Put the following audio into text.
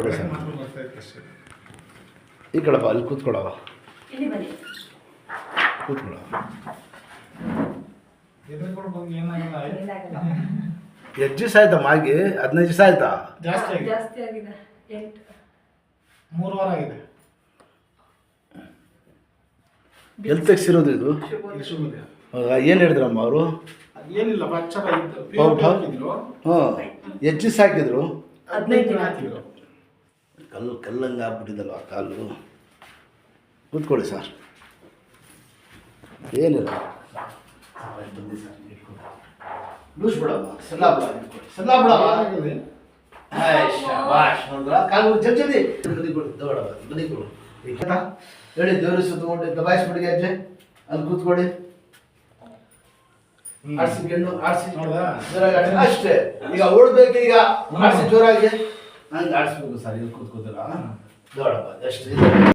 ಕೂತ್ಕೊಳ್ಳಿ ಸರ್. ಈ ಕಡಪ್ಪ ಅಲ್ಲಿ ಕೂತ್ಕೊಳ್ಳವ, ಕೂತ್ಕೊಳ್ಳ. ಎಷ್ಟು ದಿವಸ ಆಯ್ತಮ್ಮ ಆಗಿ? 15 ದಿವಸ ಆಯ್ತಾ? ಜಾಸ್ತಿ ಆಗಿದೆ. 3 ವಾರ ಆಗಿದೆ. ಎಲ್ಲಿ ತೆಗ್ಸಿರೋದು ಇದು? ಹೌದಾ? ಏನು ಹೇಳಿದ್ರಮ್ಮ ಅವರು? ಏನಿಲ್ಲ, ಹಾಂ, ಎಷ್ಟು ದಿವಸ ಹಾಕಿದ್ರು? 15 ದಿನ ಹಾಕಿದ್ರು. ಕಲ್ಲಂಗೆ ಆಗ್ಬಿಟ್ಟಿದ್ದಲ್ಲ ಆ ಕಾಲು. ಕೂತ್ಕೊಳ್ಳಿ ಸರ್. ಏನಿಲ್ಲ, ಲೂಸ್ ಬಿಡಮ್ಮ, ಸಲ್ಲ ಬಿಡಮ್ಮ. ಕಾಲು ಜಲ್ದಿ ಬದಿ ಕೊಡು, ದೊಡ್ಡವ ಬದಿ ಕೊಡು. ಹೇಳಿ ದೇವ್ರ ಸುತ್ತಕೊಂಡು ದಬಾಯಿಸ್ಬಿಡಿಗೆ ಅಜ್ಜೆ, ಅಲ್ಲಿ ಕೂತ್ಕೊಳ್ಳಿ. ಆಡ್ಸಿ ಗೆಣ್ಣು ಆಡ್ಸಿ ಜೋರಾಗಿ ಅಷ್ಟೇ. ಈಗ ಓಡ್ಬೇಕು, ಈಗ ಆಡ್ಸಿ ಜೋರಾಗಿ ಹಂಗೆ ಆಡಿಸ್ಬೇಕು ಸರ್. ಇಲ್ಲಿ ಕೂತ್ಕೋತಿಲ್ಲ ದೊಡ್ಡವ ಅಷ್ಟೇ.